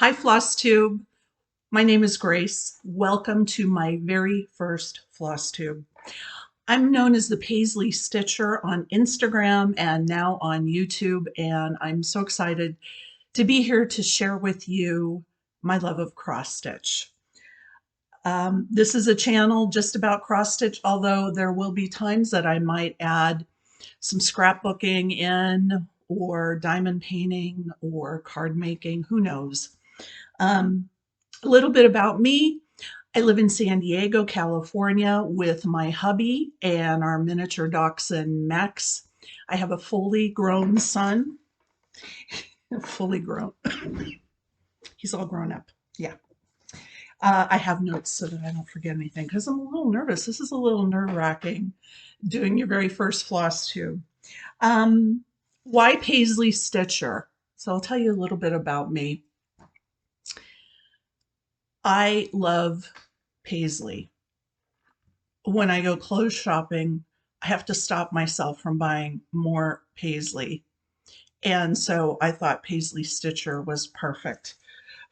Hi, Floss Tube. My name is Grace. Welcome to my very first Floss Tube. I'm known as the Paisley Stitcher on Instagram and now on YouTube, and I'm so excited to be here to share with you my love of cross stitch. This is a channel just about cross stitch, although there will be times that I might add some scrapbooking in, or diamond painting, or card making, who knows. A little bit about me. I live in San Diego, California with my hubby and our miniature dachshund, Max. I have a fully grown son. Fully grown. He's all grown up. Yeah. I have notes so that I don't forget anything because I'm a little nervous. This is a little nerve-wracking doing your very first floss tube. Why Paisley Stitcher? So I'll tell you a little bit about me. I love Paisley. When I go clothes shopping, I have to stop myself from buying more Paisley. And so I thought Paisley Stitcher was perfect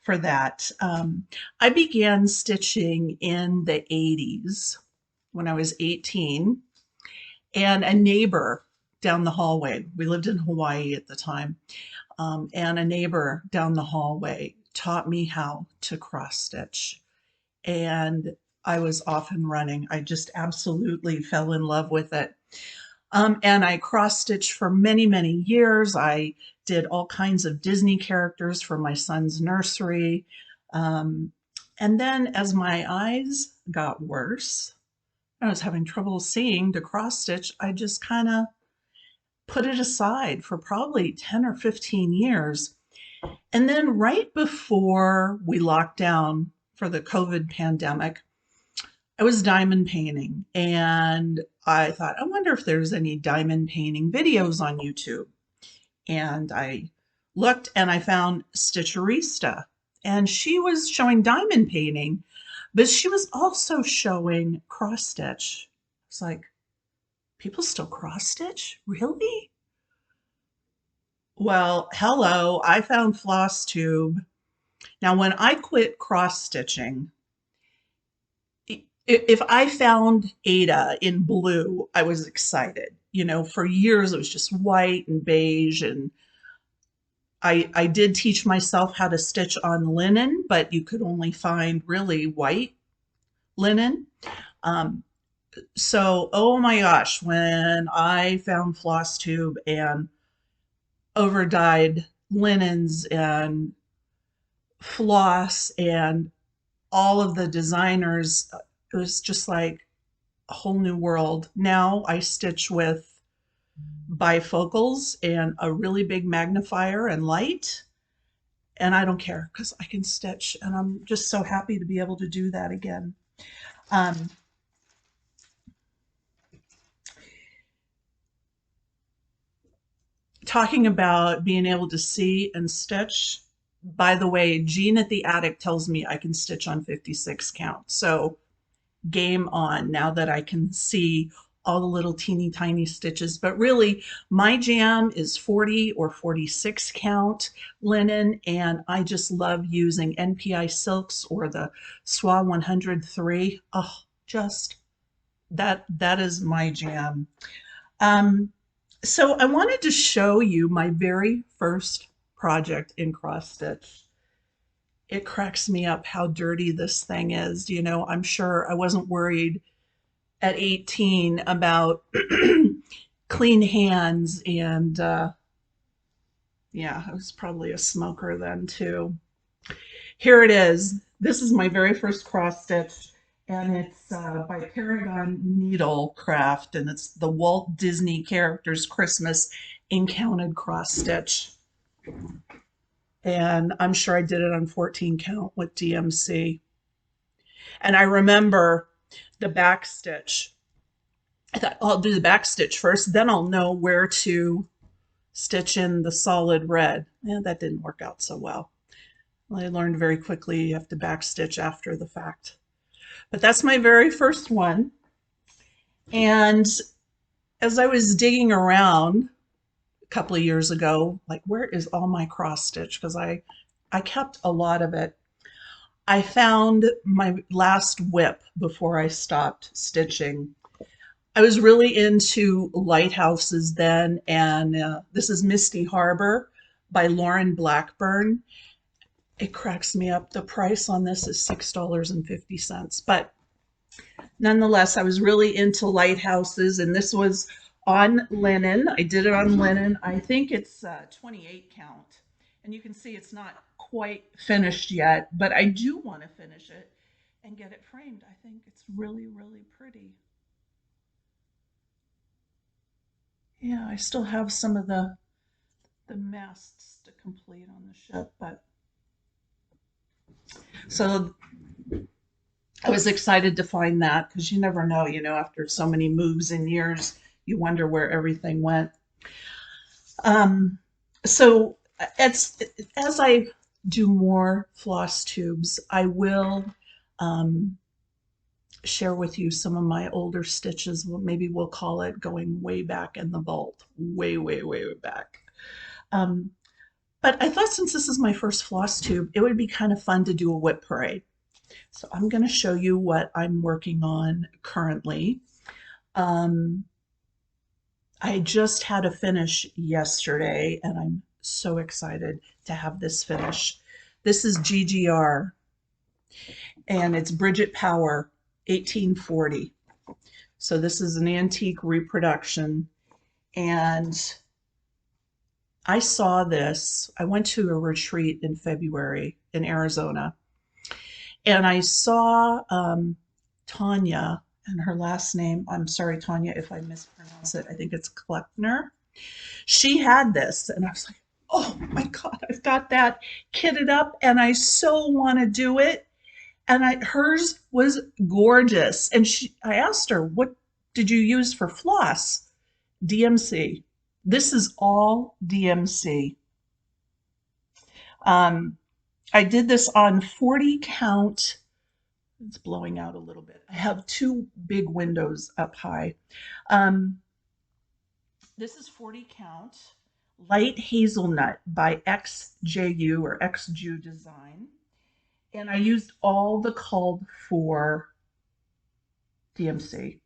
for that. I began stitching in the 80s when I was 18, and a neighbor down the hallway, we lived in Hawaii at the time, and a neighbor down the hallway taught me how to cross stitch. And I was off and running. I just absolutely fell in love with it. And I cross stitched for many, many years. I did all kinds of Disney characters for my son's nursery. And then as my eyes got worse, I was having trouble seeing to cross stitch. I just kind of put it aside for probably 10 or 15 years. And then right before we locked down for the COVID pandemic, I was diamond painting, and I thought, I wonder if there's any diamond painting videos on YouTube. And I looked and I found Stitcherista, and she was showing diamond painting, but she was also showing cross stitch. It's like, people still cross stitch? Really? Well, hello, I found Floss Tube. Now, when I quit cross stitching, if I found Aida in blue, I was excited. You know, for years it was just white and beige, and I did teach myself how to stitch on linen, but you could only find really white linen. Um, so, oh my gosh, when I found Floss Tube and overdyed linens and floss and all of the designers, it was just like a whole new world. Now I stitch with bifocals and a really big magnifier and light, and I don't care because I can stitch, and I'm just so happy to be able to do that again. Um, Talking about being able to see and stitch, by the way, Jean at the attic tells me I can stitch on 56 count. So game on now that I can see all the little teeny tiny stitches. But really, my jam is 40 or 46 count linen, and I just love using NPI silks or the SWA 103. Oh, just that is my jam. Um, so I wanted to show you my very first project in cross stitch. It cracks me up how dirty this thing is. You know, I'm sure I wasn't worried at 18 about clean hands, and yeah, I was probably a smoker then too. Here it is. This is my very first cross stitch, and it's by Paragon Needlecraft, and it's the Walt Disney Characters Christmas Encountered cross stitch. And I'm sure I did it on 14 count with DMC. And I remember the back stitch. I thought, oh, I'll do the back stitch first, then I'll know where to stitch in the solid red. Yeah, that didn't work out so well. I learned very quickly you have to back stitch after the fact. But that's my very first one. And as I was digging around a couple of years ago, like, where is all my cross stitch? Because I I kept a lot of it. I found my last whip before I stopped stitching. I was really into lighthouses then, and this is Misty Harbor by Lauren Blackburn. It cracks me up. The price on this is $6.50, but nonetheless, I was really into lighthouses, and this was on linen. I did it on linen. I think it's 28 count, and you can see it's not quite finished yet, but I do want to finish it and get it framed. I think it's really, really pretty. Yeah, I still have some of the masts to complete on the ship, but so I was excited to find that because you never know, after so many moves and years, you wonder where everything went. Um, so it's, as I do more floss tubes, I will um, share with you some of my older stitches. Well, maybe we'll call it going way back in the vault, way, way, way, way back. Um, but I thought since this is my first floss tube, it would be kind of fun to do a whip parade. So I'm going to show you what I'm working on currently. Um, I just had a finish yesterday, and I'm so excited to have this finish. This is GGR, and it's Bridget Power 1840. So this is an antique reproduction, and I saw this. I went to a retreat in February in Arizona, and I saw Tanya, and her last name, I'm sorry, Tanya, if I mispronounce it, I think it's Kleckner. She had this, and I was like, oh my God, I've got that kitted up, and I so want to do it. And hers was gorgeous. And I asked her, what did you use for floss? DMC. This is all DMC. Um, I did this on 40 count. It's blowing out a little bit. I have two big windows up high. Um, this is 40 count. Light Hazelnut by XJU or XJU Design. And I used all the called for DMC.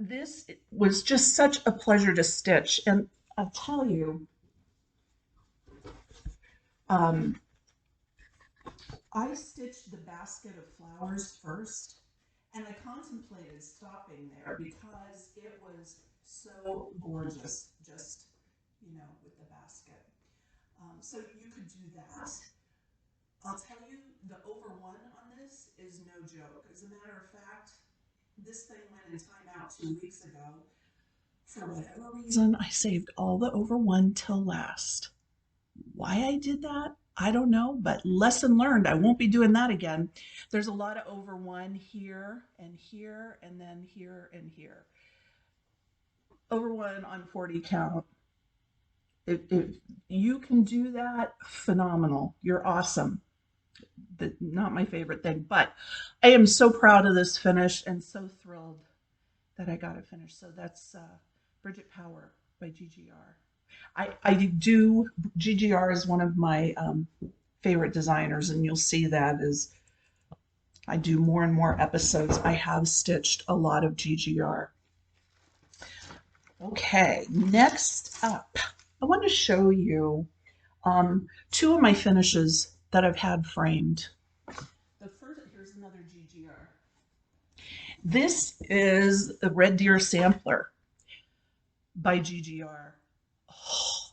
This was just such a pleasure to stitch. And I'll tell you, um, I stitched the basket of flowers first, and I contemplated stopping there because it was so gorgeous, just, with the basket. So you could do that. I'll tell you, the over one on this is no joke. As a matter of fact, this thing went in timeout 2 weeks ago. For whatever reason, I saved all the over one till last. Why I did that, I don't know, but lesson learned. I won't be doing that again. There's a lot of over one here, and then here and here. Over one on 40 count. If you can do that, phenomenal. You're awesome. Not my favorite thing, but I am so proud of this finish and so thrilled that I got it finished. So that's Bridget Power by GGR. I do, GGR is one of my favorite designers, and you'll see that as I do more and more episodes. I have stitched a lot of GGR. Okay, next up, I want to show you two of my finishes that I've had framed. The first, here's another GGR. This is the Red Deer Sampler by GGR. Oh,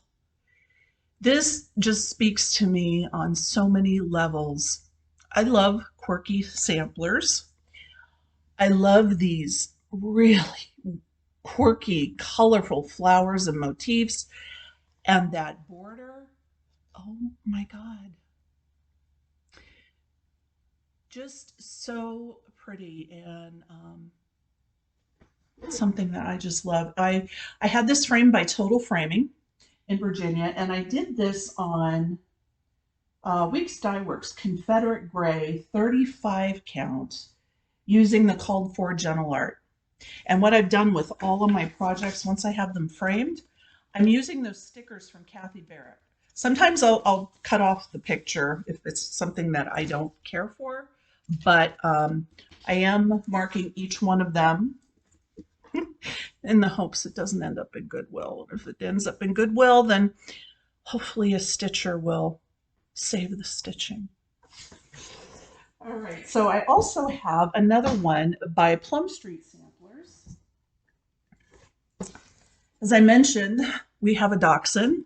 this just speaks to me on so many levels. I love quirky samplers. I love these really quirky, colorful flowers and motifs. And that border, oh my God. Just so pretty, and something that I just love. I had this framed by Total Framing in Virginia, and I did this on Weeks Dye Works Confederate Gray 35 count using the called for Gentle Art. And what I've done with all of my projects, once I have them framed, I'm using those stickers from Kathy Barrett. Sometimes I'll cut off the picture if it's something that I don't care for, but I am marking each one of them in the hopes it doesn't end up in Goodwill. If it ends up in Goodwill, then hopefully a stitcher will save the stitching. All right, so I also have another one by Plum Street Samplers. As I mentioned, we have a dachshund.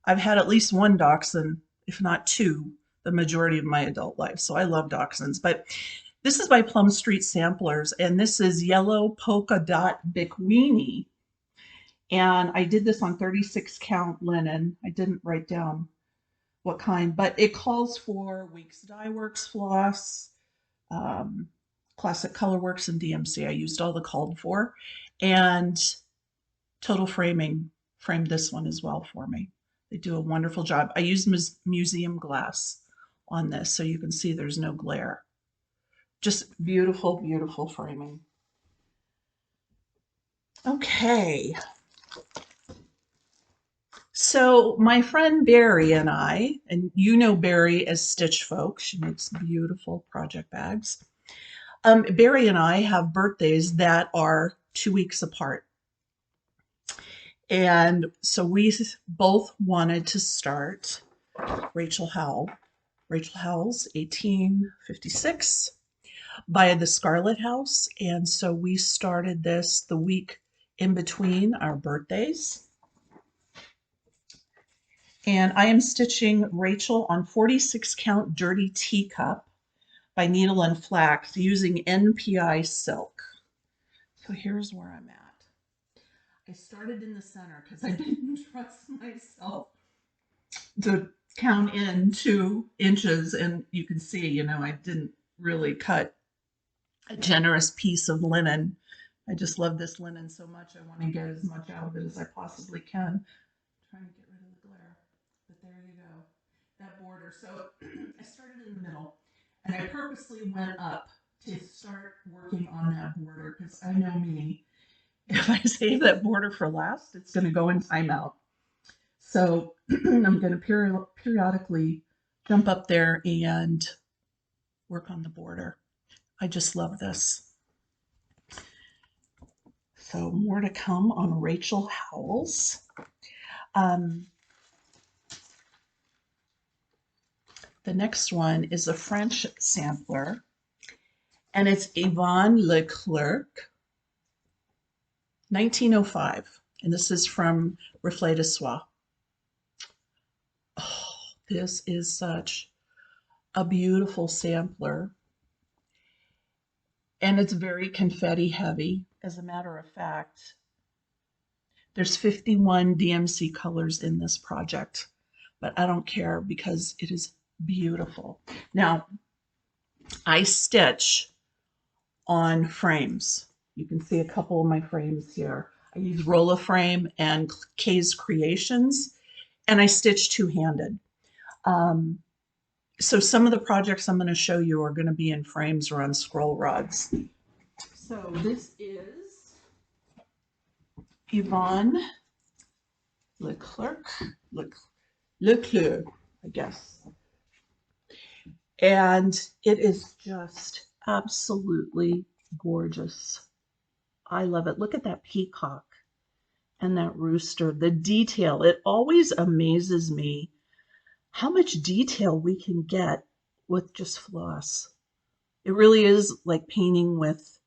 I've had at least one dachshund, if not two, the majority of my adult life. So I love dachshunds. But this is by Plum Street Samplers, and this is Yellow Polka Dot Bikwini. And I did this on 36 count linen. I didn't write down what kind, but it calls for Weeks Dye Works floss, Classic Color Works, and DMC. I used all the called for. And Total Framing framed this one as well for me. They do a wonderful job. I used museum glass on this so you can see there's no glare. Just beautiful, beautiful framing. Okay. So my friend Barry and I, and you know Barry as Stitch Folk, she makes beautiful project bags. Barry and I have birthdays that are 2 weeks apart. And so we both wanted to start Rachel Howell's 1856 by the Scarlet House. And so we started this the week in between our birthdays. And I am stitching Rachel on 46 count Dirty Teacup by Needle and Flax using NPI silk. So here's where I'm at. I started in the center because I didn't trust myself to count in 2 inches, and you can see, I didn't really cut a generous piece of linen. I just love this linen so much. I want to get as much out of it as I possibly can. I'm trying to get rid of the glare, but there you go. That border. So I started in the middle, and I purposely went up to start working on that border because I know me. If I save that border for last, it's going to go in timeout. So I'm going to periodically jump up there and work on the border. I just love this. So more to come on Rachel Howell's. The next one is a French sampler, and it's Yvonne Leclerc, 1905, and this is from Reflet de Soie. Oh, this is such a beautiful sampler, and it's very confetti heavy. As a matter of fact, there's 51 DMC colors in this project, but I don't care because it is beautiful. Now, I stitch on frames. You can see a couple of my frames here. I use Rolla Frame and Kay's Creations, and I stitch two-handed. So some of the projects I'm going to show you are going to be in frames or on scroll rods. So this is Yvonne Leclerc, I guess. And it is just absolutely gorgeous. I love it. Look at that peacock and that rooster. The detail, it always amazes me how much detail we can get with just floss. It really is like painting with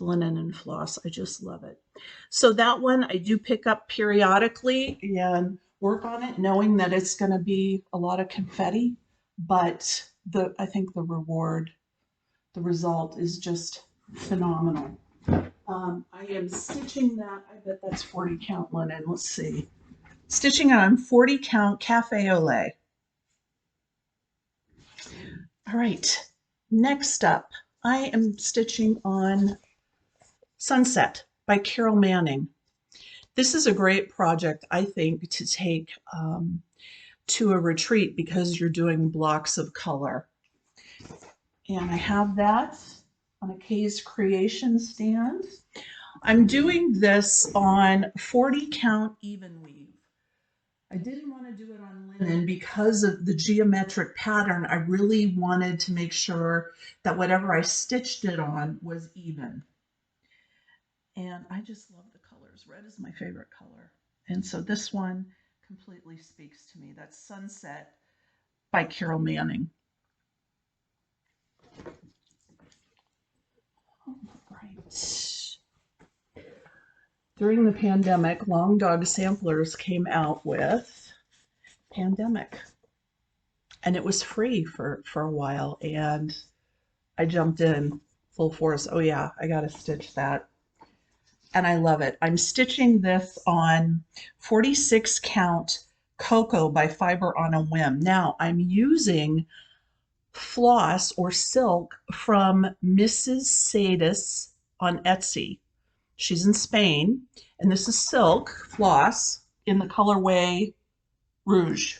linen and floss. I just love it. So that one I do pick up periodically and work on it, knowing that it's going to be a lot of confetti, but I think the result is just phenomenal. I am stitching that. I bet that's 40 count linen. Let's see. Stitching on 40 count Cafe au lait. All right. Next up, I am stitching on Sunset by Carol Manning. This is a great project, I think, to take to a retreat because you're doing blocks of color. And I have that on a Kay's Creation stand. I'm doing this on 40 count even weave. I didn't want to do it on linen because of the geometric pattern. I really wanted to make sure that whatever I stitched it on was even. And I just love the colors. Red is my favorite color. And so this one completely speaks to me. That's Sunset by Carol Manning. All right. During the pandemic, Long Dog Samplers came out with Pandemic. And it was free for a while. And I jumped in full force. Oh, yeah, I got to stitch that. And I love it. I'm stitching this on 46 count Cocoa by Fiber on a Whim. Now I'm using floss or silk from Mrs. Sadis on Etsy. She's in Spain, and this is silk floss in the colorway Rouge.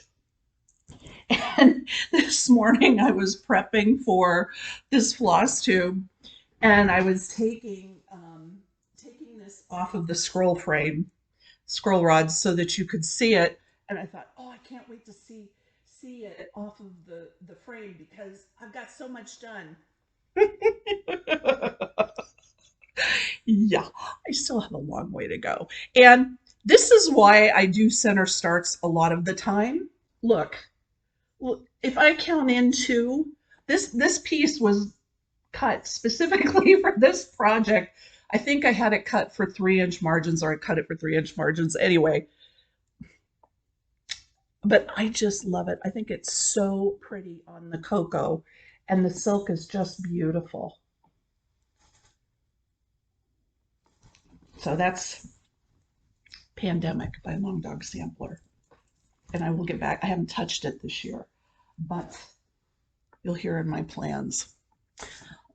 And this morning I was prepping for this floss tube, and I was taking this off of the scroll rods so that you could see it. And I thought, oh, I can't wait to see it off of the frame because I've got so much done. Yeah, I still have a long way to go. And this is why I do center starts a lot of the time. Look, if I count into this piece was cut specifically for this project. I think I had it cut for 3-inch margins, or I cut it for 3-inch margins anyway. But I just love it. I think it's so pretty on the cocoa, and the silk is just beautiful. So that's Pandemic by Long Dog Sampler. And I will get back. I haven't touched it this year, but you'll hear in my plans.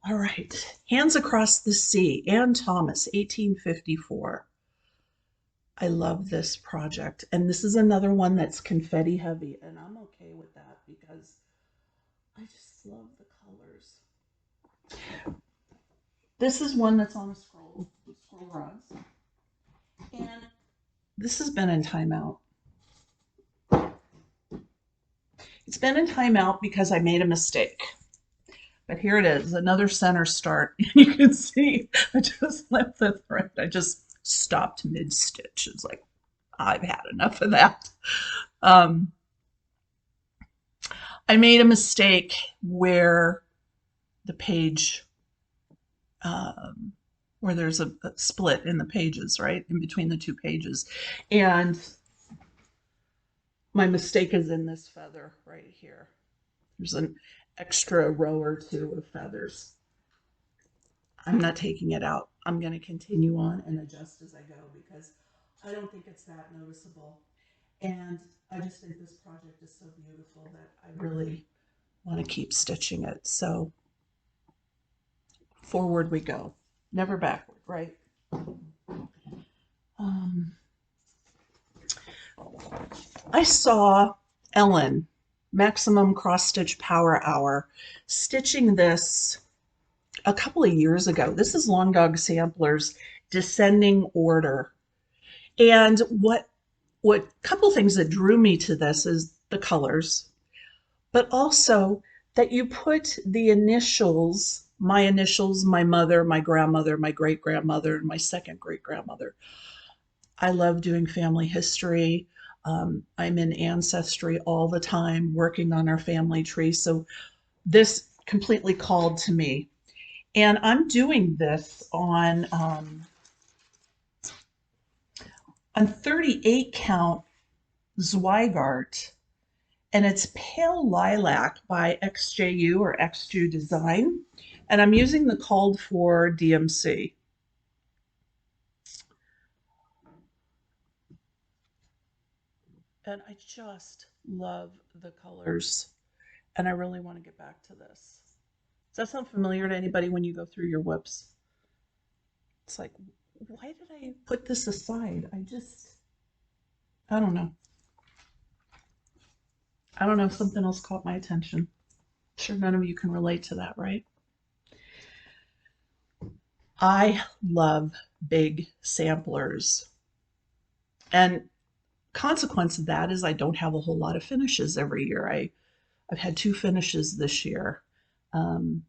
All right. Hands Across the Sea, Anne Thomas, 1854. I love this project. And this is another one that's confetti heavy, and I'm okay with that because I just love the colors. This is one that's on a scroll rods. And this has been in timeout. It's been in timeout because I made a mistake. But here it is, another center start. You can see I just left the thread. I just stopped mid-stitch. It's like, I've had enough of that. I made a mistake where the page, where there's a split in the pages, right? In between the two pages. And my mistake is in this feather right here. There's an extra row or two of feathers. I'm not taking it out. I'm going to continue on and adjust as I go because I don't think it's that noticeable. And I just think this project is so beautiful that I really want to keep stitching it. So forward we go, never backward, right? I saw Ellen, Maximum Cross Stitch Power Hour, stitching this a couple of years ago. This is Long Dog Sampler's Descending Order. And what couple things that drew me to this is the colors, but also that you put the initials, my mother, my grandmother, my great-grandmother, and my second great-grandmother. I love doing family history. I'm in Ancestry all the time, working on our family tree. So this completely called to me. And I'm doing this on 38 count Zweigart, and it's Pale Lilac by XJU or XJU Design. And I'm using the called for DMC. And I just love the colors. And I really want to get back to this. Does that sound familiar to anybody when you go through your WIPs? It's like, why did I put this aside? I don't know. I don't know if something else caught my attention. I'm sure none of you can relate to that, right? I love big samplers. And consequence of that is I don't have a whole lot of finishes every year. I've had 2 finishes this year. Um,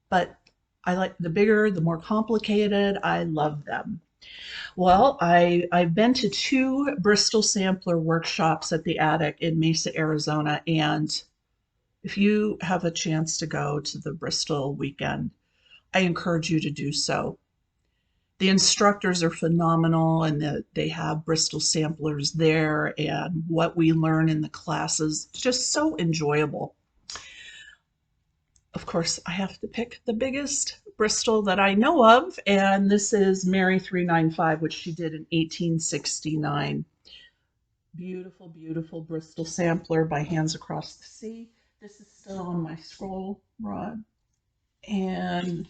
but I like the bigger, the more complicated. I love them. Well, I've been to 2 Bristol sampler workshops at the Attic in Mesa, Arizona, and if you have a chance to go to the Bristol weekend, I encourage you to do so. The instructors are phenomenal, and they have Bristol samplers there, and what we learn in the classes is just so enjoyable. Of course, I have to pick the biggest Bristol that I know of, and this is Mary 395, which she did in 1869. Beautiful, beautiful Bristol sampler by Hands Across the Sea. This is still on my scroll rod and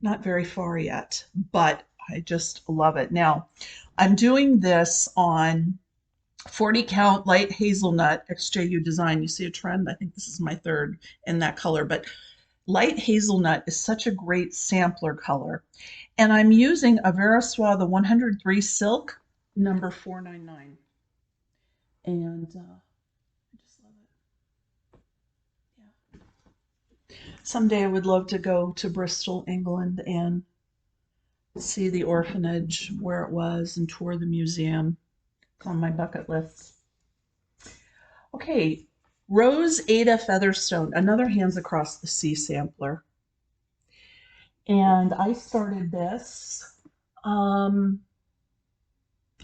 not very far yet, but I just love it. Now, I'm doing this on 40 count light hazelnut XJU design. You see a trend? I think this is my third in that color, but light hazelnut is such a great sampler color. And I'm using a Veriswa, the 103 silk, number 499. And I just love it. Yeah. Someday I would love to go to Bristol, England, and see the orphanage where it was and tour the museum. It's on my bucket list. Okay, Rose Aida Featherstone, another Hands Across the Sea sampler. And I started this, I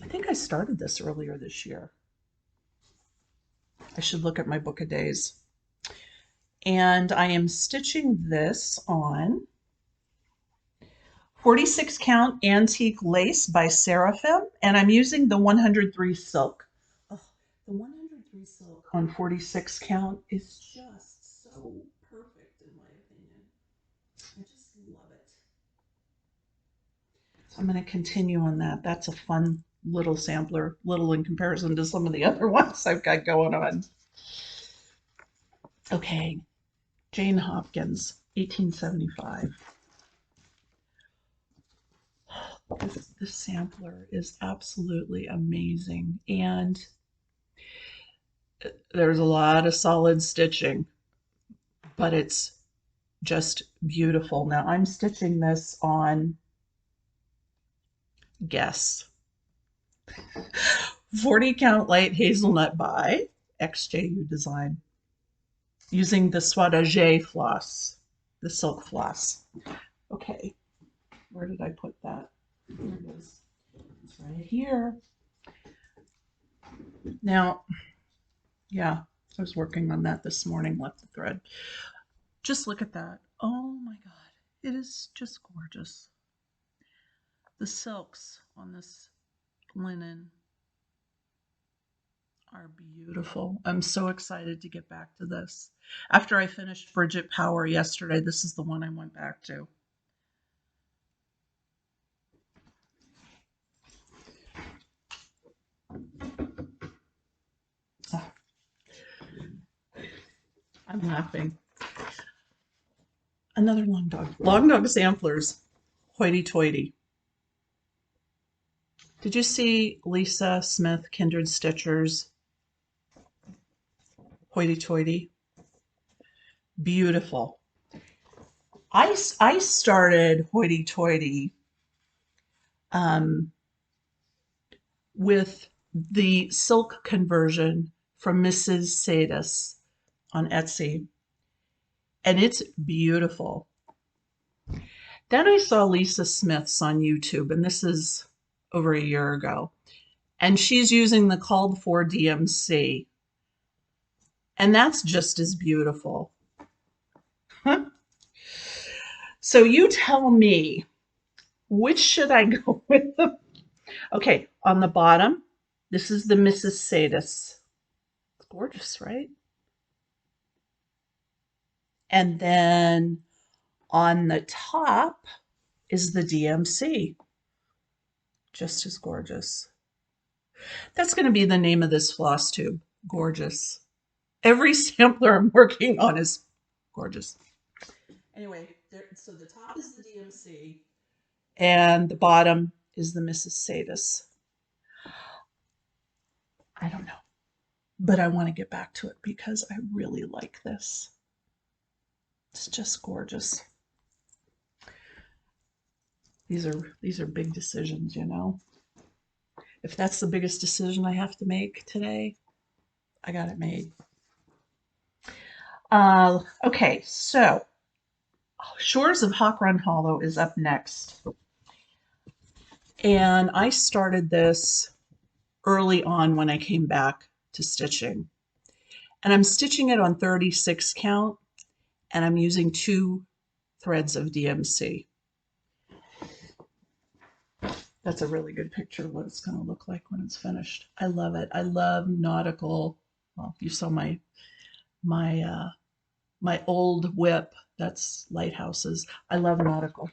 think I started this earlier this year. I should look at my book of days. And I am stitching this on 46 count antique lace by Seraphim, and I'm using the 103 silk. Oh, the 103 silk on 46 count is just so perfect in my opinion. I just love it. So I'm going to continue on that. That's a fun little sampler, little in comparison to some of the other ones I've got going on. Okay, Jane Hopkins, 1875. This sampler is absolutely amazing, and there's a lot of solid stitching, but it's just beautiful. Now I'm stitching this on, guess, 40 count light hazelnut by XJU Design, using the Soitagé floss, the silk floss. Okay, where did I put that? Here it is. It's right here. Now, yeah, I was working on that this morning, left the thread. Just look at that. Oh my God, it is just gorgeous. The silks on this linen are beautiful. I'm so excited to get back to this. After I finished Bridget Power yesterday, this is the one I went back to. Oh, I'm laughing. Another long dog. Long dog samplers. Hoity toity. Did you see Lisa Smith, Kindred Stitchers? Hoity toity. Beautiful. I started hoity toity with the silk conversion from Mrs. Sadis on Etsy, and it's beautiful. Then I saw Lisa Smith's on YouTube, and this is over a year ago, and she's using the called for DMC, and that's just as beautiful. So you tell me, which should I go with? Okay, on the bottom, this is the Mrs. Sadis. It's gorgeous, right? And then on the top is the DMC. Just as gorgeous. That's going to be the name of this floss tube. Gorgeous. Every sampler I'm working on is gorgeous. Anyway, so the top is the DMC and the bottom is the Mrs. Sadis. I don't know, but I want to get back to it because I really like this. It's just gorgeous. These are big decisions, you know. If that's the biggest decision I have to make today, I got it made. Okay, so Shores of Hawk Run Hollow is up next. And I started this early on when I came back to stitching. And I'm stitching it on 36 count, and I'm using 2 threads of DMC. That's a really good picture of what it's going to look like when it's finished. I love it. I love nautical. Well, you saw my old whip. That's lighthouses. I love nautical.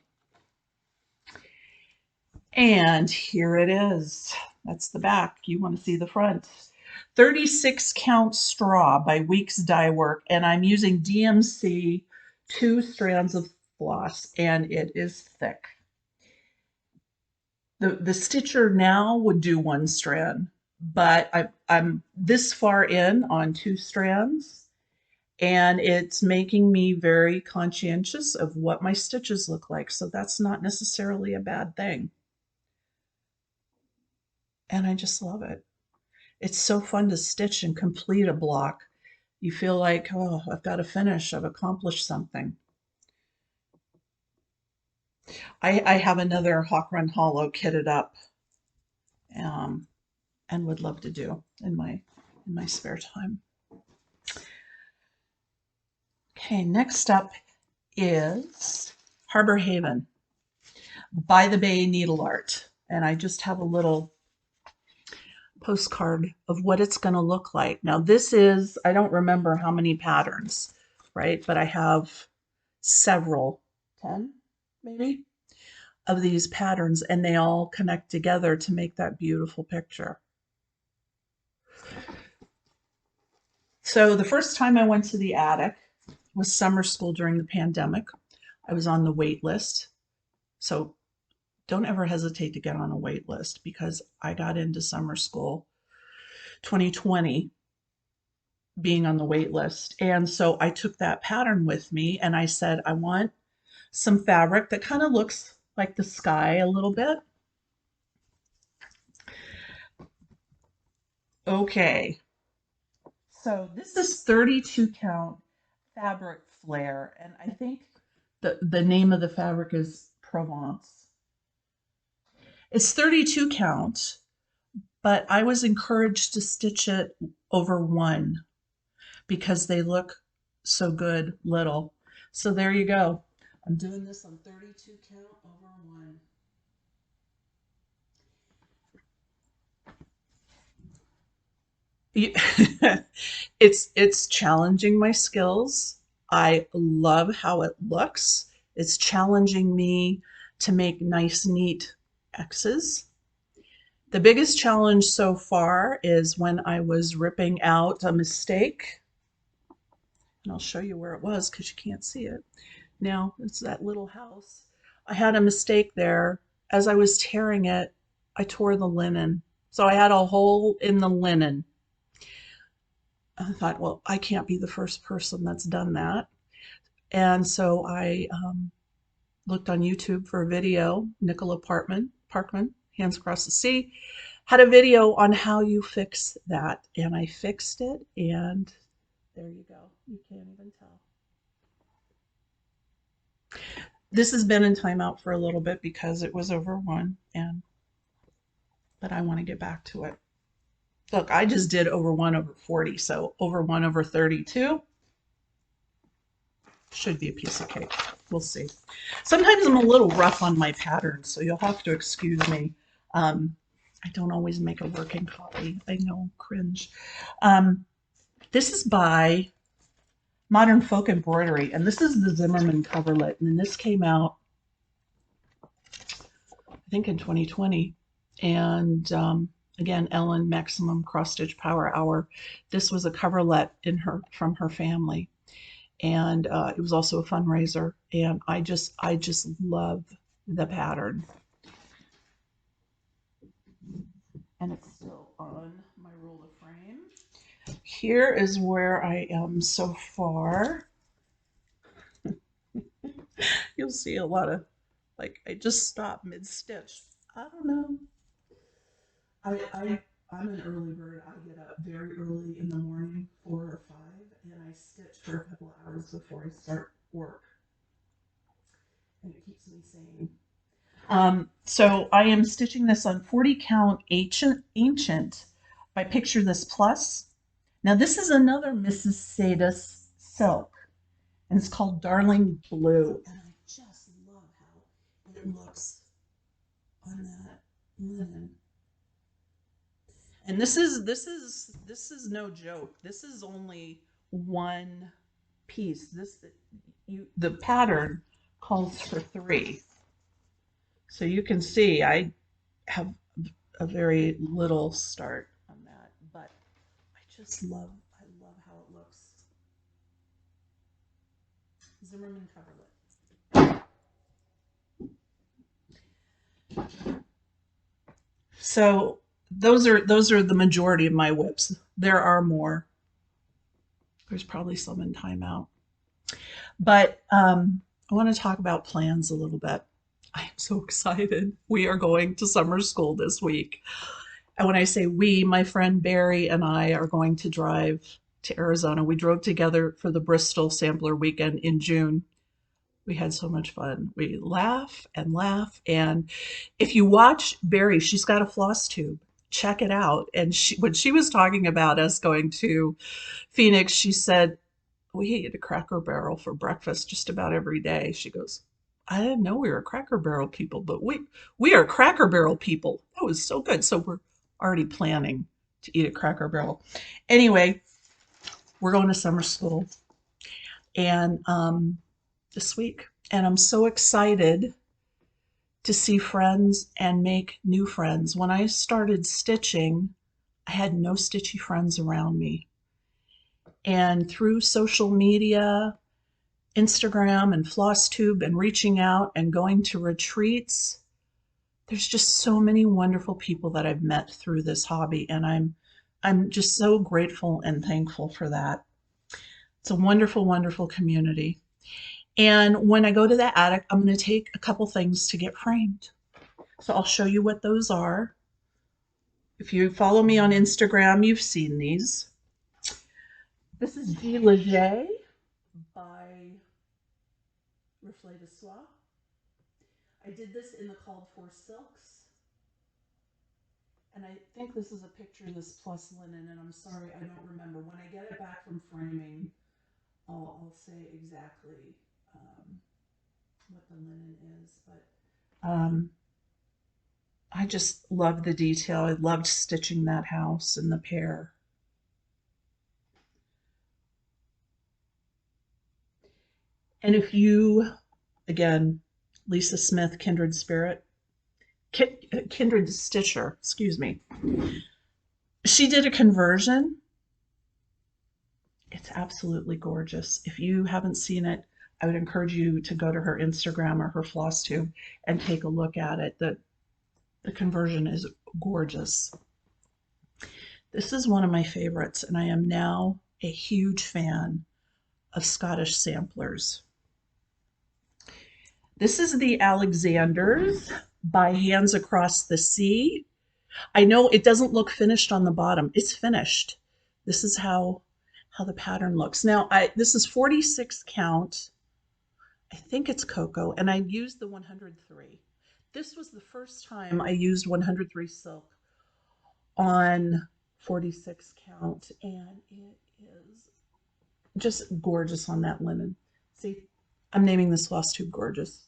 And here it is. That's the back. You want to see the front. 36 count straw by Weeks Dye Work, and I'm using DMC 2 strands of floss, and it is thick. The stitcher now would do 1 strand, but I'm this far in on 2 strands, and it's making me very conscientious of what my stitches look like. So that's not necessarily a bad thing. And I just love it. It's so fun to stitch and complete a block. You feel like, oh, I've got to finish. I've accomplished something. I have another Hawk Run Hollow kitted up, and would love to do in my spare time. Okay, next up is Harbor Haven by the Bay Needle Art, and I just have a little postcard of what it's going to look like. Now this is, I don't remember how many patterns, right? But I have several, 10 maybe, of these patterns, and they all connect together to make that beautiful picture. So the first time I went to the attic was summer school during the pandemic. I was on the wait list. So don't ever hesitate to get on a wait list, because I got into summer school 2020 being on the wait list. And so I took that pattern with me, and I said, I want some fabric that kind of looks like the sky a little bit. Okay. So this is 32 count fabric flare, and I think the name of the fabric is Provence. It's 32 count, but I was encouraged to stitch it over 1 because they look so good little. So there you go. I'm doing this on 32 count over 1. It's challenging my skills. I love how it looks. It's challenging me to make nice, neat X's. The biggest challenge so far is when I was ripping out a mistake. And I'll show you where it was because you can't see it. Now it's that little house. I had a mistake there. As I was tearing it, I tore the linen. So I had a hole in the linen. I thought, well, I can't be the first person that's done that. And so I looked on YouTube for a video. Nicola Parkman, Hands Across the Sea, had a video on how you fix that. And I fixed it, and there you go. You can't even tell. This has been in timeout for a little bit because it was over 1, but I want to get back to it. Look, I just did over 1 over 40, so over 1 over 32 should be a piece of cake. We'll see. Sometimes I'm a little rough on my patterns, so you'll have to excuse me. I don't always make a working copy. I know, cringe. This is by Modern Folk Embroidery, and this is the Zimmerman coverlet, and this came out, I think, in 2020. And again, Ellen Maximum Cross Stitch Power Hour. This was a coverlet from her family, and it was also a fundraiser. And I just love the pattern, and it's still on my roll of here is where I am so far. You'll see a lot of, like, I just stopped mid-stitch. I don't know. I'm an early bird. I get up very early in the morning, 4 or 5, and I stitch for a couple of hours before I start work. And it keeps me sane. So I am stitching this on 40 count ancient by Picture This Plus. Now this is another Mrs. Sadis silk, and it's called Darling Blue. And I just love how it looks on that linen. And this is no joke. This is only one piece. The pattern calls for 3. So you can see I have a very little start on that, but I love how it looks. Zimmerman coverlet. So those are the majority of my whips. There are more. There's probably some in timeout. But I want to talk about plans a little bit. I am so excited. We are going to summer school this week. And when I say we, my friend Barry and I are going to drive to Arizona. We drove together for the Bristol Sampler Weekend in June. We had so much fun. We laugh and laugh. And if you watch Barry, she's got a floss tube. Check it out. And when she was talking about us going to Phoenix, she said, we ate a Cracker Barrel for breakfast just about every day. She goes, I didn't know we were Cracker Barrel people, but we are Cracker Barrel people. That was so good. So we're already planning to eat a Cracker Barrel. Anyway, we're going to summer school and this week, and I'm so excited to see friends and make new friends. When I started stitching, I had no stitchy friends around me. And through social media, Instagram and FlossTube and reaching out and going to retreats, there's just so many wonderful people that I've met through this hobby, and I'm just so grateful and thankful for that. It's a wonderful, wonderful community. And when I go to the attic, I'm going to take a couple things to get framed. So I'll show you what those are. If you follow me on Instagram, you've seen these. This is G. Leger by Reflet de Soie. I did this in the Called For Silks. And I think this is a picture of this plus linen, and I'm sorry, I don't remember. When I get it back from framing, I'll say exactly what the linen is. But I just loved the detail. I loved stitching that house and the pear. And if you, again, Lisa Smith, Kindred Spirit, Kindred Stitcher, excuse me. She did a conversion. It's absolutely gorgeous. If you haven't seen it, I would encourage you to go to her Instagram or her FlossTube and take a look at it. The conversion is gorgeous. This is one of my favorites, and I am now a huge fan of Scottish samplers. This is the Alexanders by Hands Across the Sea. I know it doesn't look finished on the bottom. It's finished. This is how the pattern looks. Now, this is 46 count. I think it's cocoa, and I used the 103. This was the first time I used 103 silk on 46 count, and it is just gorgeous on that linen. See, I'm naming this floss tube Gorgeous.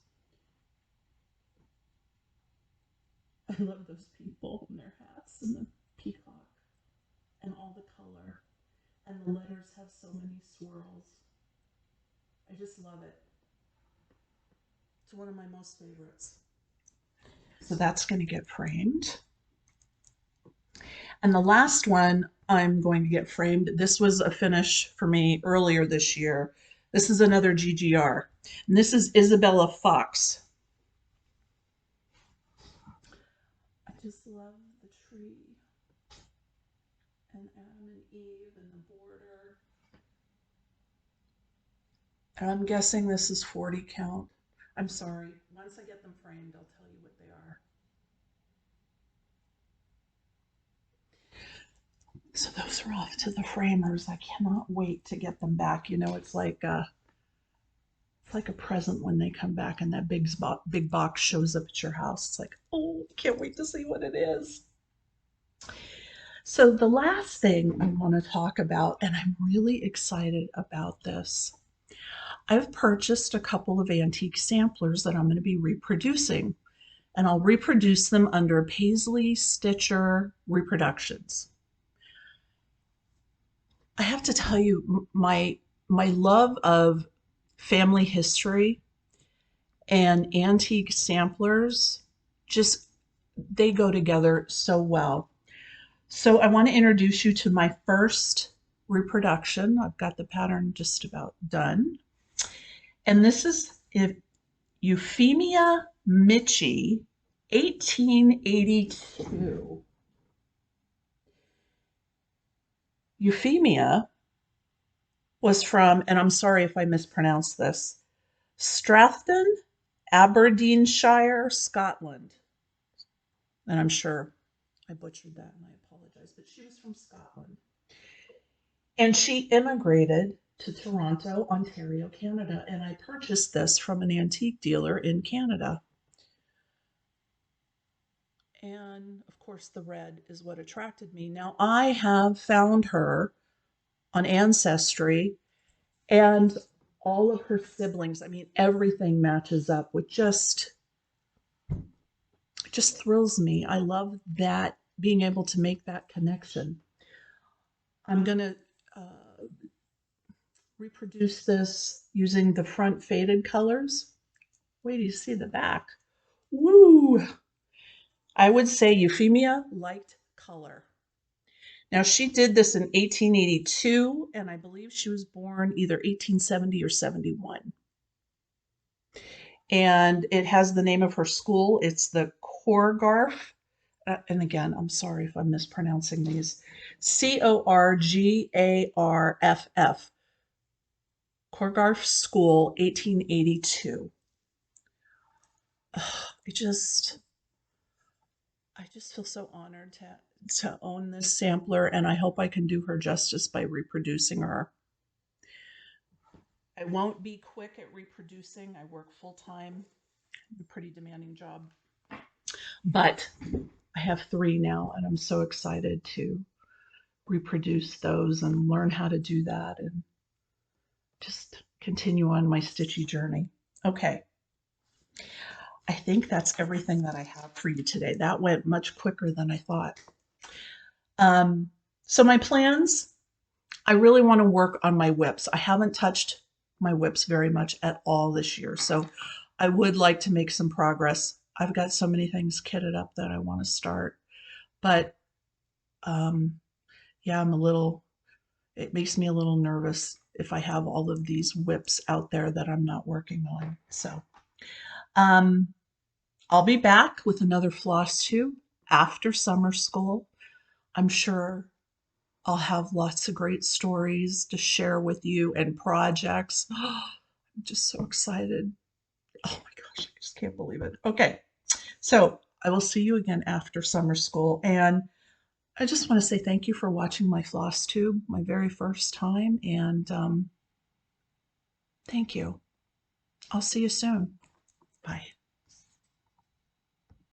I love those people and their hats and the peacock and all the color. And the letters have so many swirls. I just love it. It's one of my most favorites. So that's going to get framed. And the last one I'm going to get framed. This was a finish for me earlier this year. This is another GGR. And this is Isabella Fox. I just love the tree and Adam and Eve and the And I'm guessing this is 40 count. I'm sorry. Once I get them framed, I'll tell you what they are. So those are off to the framers. I cannot wait to get them back. You know, it's like a present when they come back and that big box shows up at your house. It's like, oh, can't wait to see what it is. So the last thing I want to talk about, and I'm really excited about this, I've purchased a couple of antique samplers that I'm going to be reproducing, and I'll reproduce them under Paisley Stitcher Reproductions. I have to tell you, my love of family history and antique samplers just they go together so well. So I want to introduce you to my first reproduction. I've got the pattern just about done. And this is Euphemia Mitchie, 1882. Euphemia was from, and I'm sorry if I mispronounce this, Strathton, Aberdeenshire, Scotland. And I'm sure I butchered that and I apologize, but she was from Scotland. And she immigrated to Toronto, Ontario, Canada. And I purchased this from an antique dealer in Canada. And of course, the red is what attracted me. Now, I have found her on Ancestry and all of her siblings. I mean, everything matches up with just thrills me. I love that, being able to make that connection. I'm going to reproduce this using the front faded colors. Wait till you see the back. Woo! I would say Euphemia liked color. Now, she did this in 1882, and I believe she was born either 1870 or 71. And it has the name of her school. It's the Corgarf. And again, I'm sorry if I'm mispronouncing these. Corgarff. Corgarf School, 1882. I just feel so honored to own this sampler, and I hope I can do her justice by reproducing her. I won't be quick at reproducing. I work full time, a pretty demanding job. But I have 3 now, and I'm so excited to reproduce those and learn how to do that and just continue on my stitchy journey. Okay. I think that's everything that I have for you today. That went much quicker than I thought. So my plans, I really want to work on my whips. I haven't touched my whips very much at all this year. So I would like to make some progress. I've got so many things kitted up that I want to start. But yeah, it makes me a little nervous if I have all of these whips out there that I'm not working on. So I'll be back with another floss tube after summer school. I'm sure I'll have lots of great stories to share with you and projects. I'm just so excited. Oh my gosh, I just can't believe it. Okay, so I will see you again after summer school. And I just want to say thank you for watching my floss tube, my very first time. And thank you. I'll see you soon. Bye.